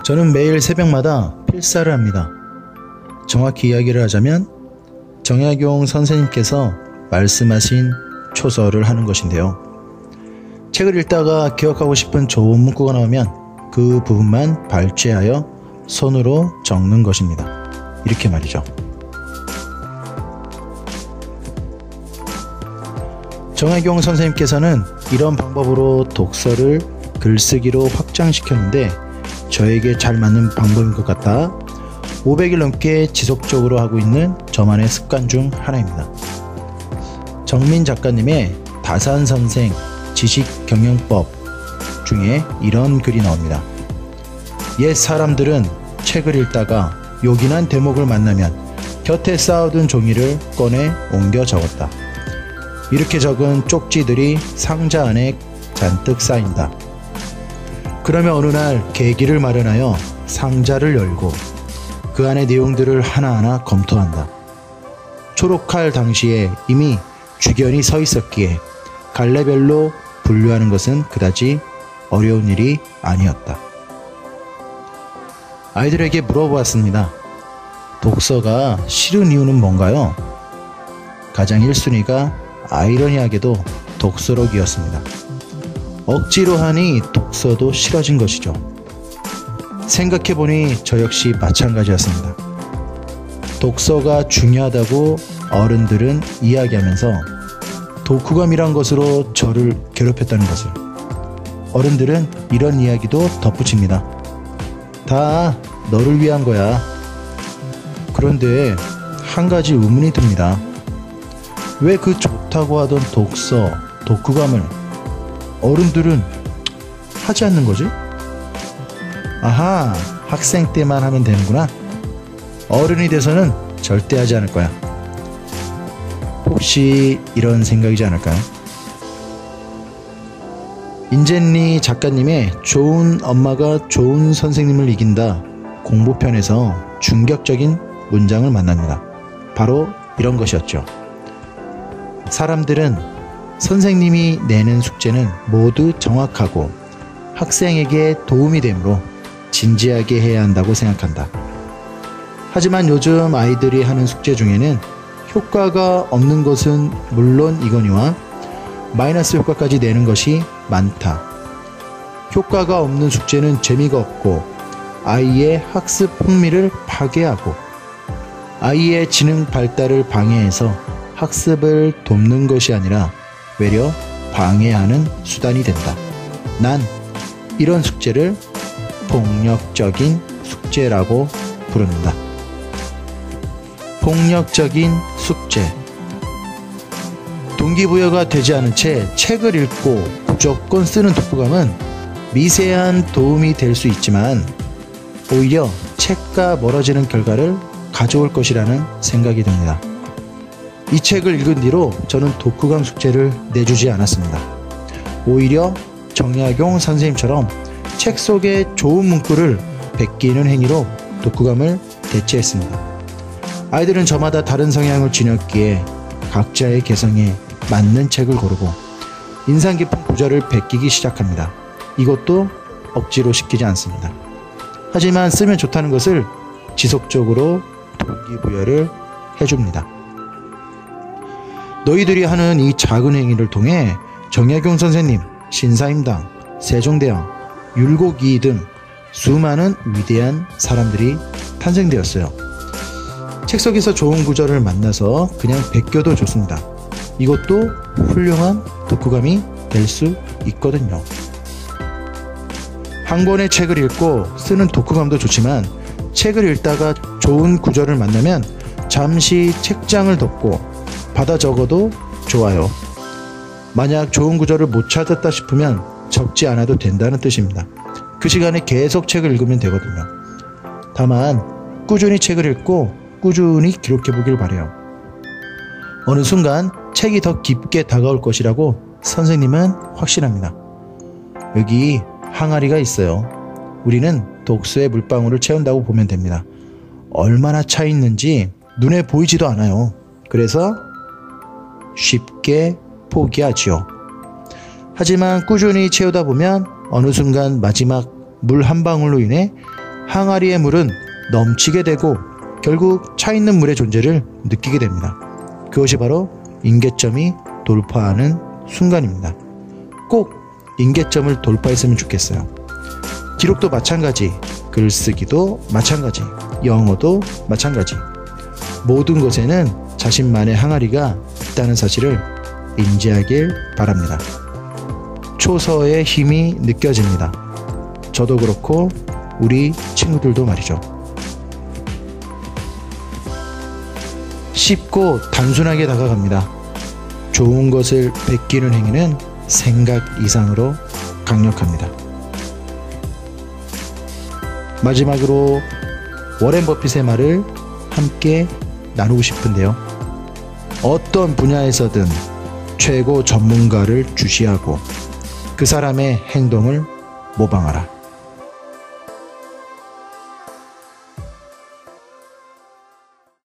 저는 매일 새벽마다 필사를 합니다. 정확히 이야기를 하자면 정약용 선생님께서 말씀하신 초서를 하는 것인데요. 책을 읽다가 기억하고 싶은 좋은 문구가 나오면 그 부분만 발췌하여 손으로 적는 것입니다. 이렇게 말이죠. 정약용 선생님께서는 이런 방법으로 독서를 글쓰기로 확장시켰는데 저에게 잘 맞는 방법인 것 같다 500일 넘게 지속적으로 하고 있는 저만의 습관 중 하나입니다. 정민 작가님의 다산선생 지식경영법 중에 이런 글이 나옵니다. 옛 사람들은 책을 읽다가 요긴한 대목을 만나면 곁에 쌓아둔 종이를 꺼내 옮겨 적었다. 이렇게 적은 쪽지들이 상자 안에 잔뜩 쌓인다. 그러면 어느 날 계기를 마련하여 상자를 열고 그 안의 내용들을 하나하나 검토한다. 초록할 당시에 이미 주견이 서 있었기에 갈래별로 분류하는 것은 그다지 어려운 일이 아니었다. 아이들에게 물어보았습니다. 독서가 싫은 이유는 뭔가요? 가장 1순위가 아이러니하게도 독서록이었습니다. 억지로 하니 독서도 싫어진 것이죠. 생각해보니 저 역시 마찬가지였습니다. 독서가 중요하다고 어른들은 이야기하면서 독후감이란 것으로 저를 괴롭혔다는 것을 어른들은 이런 이야기도 덧붙입니다. 다 너를 위한 거야. 그런데 한 가지 의문이 듭니다. 왜 그 좋다고 하던 독서, 독후감을 어른들은 하지 않는 거지? 아하, 학생 때만 하면 되는구나. 어른이 돼서는 절대 하지 않을 거야. 혹시 이런 생각이지 않을까요? 인젠리 작가님의 좋은 엄마가 좋은 선생님을 이긴다 공부편에서 충격적인 문장을 만납니다. 바로 이런 것이었죠. 사람들은 선생님이 내는 숙제는 모두 정확하고 학생에게 도움이 되므로 진지하게 해야 한다고 생각한다. 하지만 요즘 아이들이 하는 숙제 중에는 효과가 없는 것은 물론 이거니와 마이너스 효과까지 내는 것이 많다. 효과가 없는 숙제는 재미가 없고 아이의 학습 흥미를 파괴하고 아이의 지능 발달을 방해해서 학습을 돕는 것이 아니라 외려 방해하는 수단이 된다. 난 이런 숙제를 폭력적인 숙제라고 부릅니다. 폭력적인 숙제. 동기부여가 되지 않은 채 책을 읽고 무조건 쓰는 독후감은 미세한 도움이 될 수 있지만 오히려 책과 멀어지는 결과를 가져올 것이라는 생각이 듭니다. 이 책을 읽은 뒤로 저는 독후감 숙제를 내주지 않았습니다. 오히려 정약용 선생님처럼 책 속에 좋은 문구를 베끼는 행위로 독후감을 대체했습니다. 아이들은 저마다 다른 성향을 지녔기에 각자의 개성에 맞는 책을 고르고 인상 깊은 구절을 베끼기 시작합니다. 이것도 억지로 시키지 않습니다. 하지만 쓰면 좋다는 것을 지속적으로 동기부여를 해줍니다. 너희들이 하는 이 작은 행위를 통해 정약용 선생님, 신사임당, 세종대왕, 율곡이 등 수많은 위대한 사람들이 탄생되었어요. 책 속에서 좋은 구절을 만나서 그냥 베껴도 좋습니다. 이것도 훌륭한 독후감이 될 수 있거든요. 한 권의 책을 읽고 쓰는 독후감도 좋지만 책을 읽다가 좋은 구절을 만나면 잠시 책장을 덮고 받아 적어도 좋아요. 만약 좋은 구절을 못 찾았다 싶으면 적지 않아도 된다는 뜻입니다. 그 시간에 계속 책을 읽으면 되거든요. 다만 꾸준히 책을 읽고 꾸준히 기록해 보길 바라요. 어느 순간 책이 더 깊게 다가올 것이라고 선생님은 확신합니다. 여기 항아리가 있어요. 우리는 독서의 물방울을 채운다고 보면 됩니다. 얼마나 차 있는지 눈에 보이지도 않아요. 그래서 쉽게 포기하지요. 하지만 꾸준히 채우다 보면 어느 순간 마지막 물 한 방울로 인해 항아리의 물은 넘치게 되고 결국 차 있는 물의 존재를 느끼게 됩니다. 그것이 바로 임계점이 돌파하는 순간입니다. 꼭 임계점을 돌파했으면 좋겠어요. 기록도 마찬가지, 글쓰기도 마찬가지, 영어도 마찬가지. 모든 것에는 자신만의 항아리가 있다는 사실을 인지하길 바랍니다. 초서의 힘이 느껴집니다. 저도 그렇고 우리 친구들도 말이죠. 쉽고 단순하게 다가갑니다. 좋은 것을 베끼는 행위는 생각 이상으로 강력합니다. 마지막으로 워렌 버핏의 말을 함께 나누고 싶은데요. 어떤 분야에서든 최고 전문가를 주시하고 그 사람의 행동을 모방하라.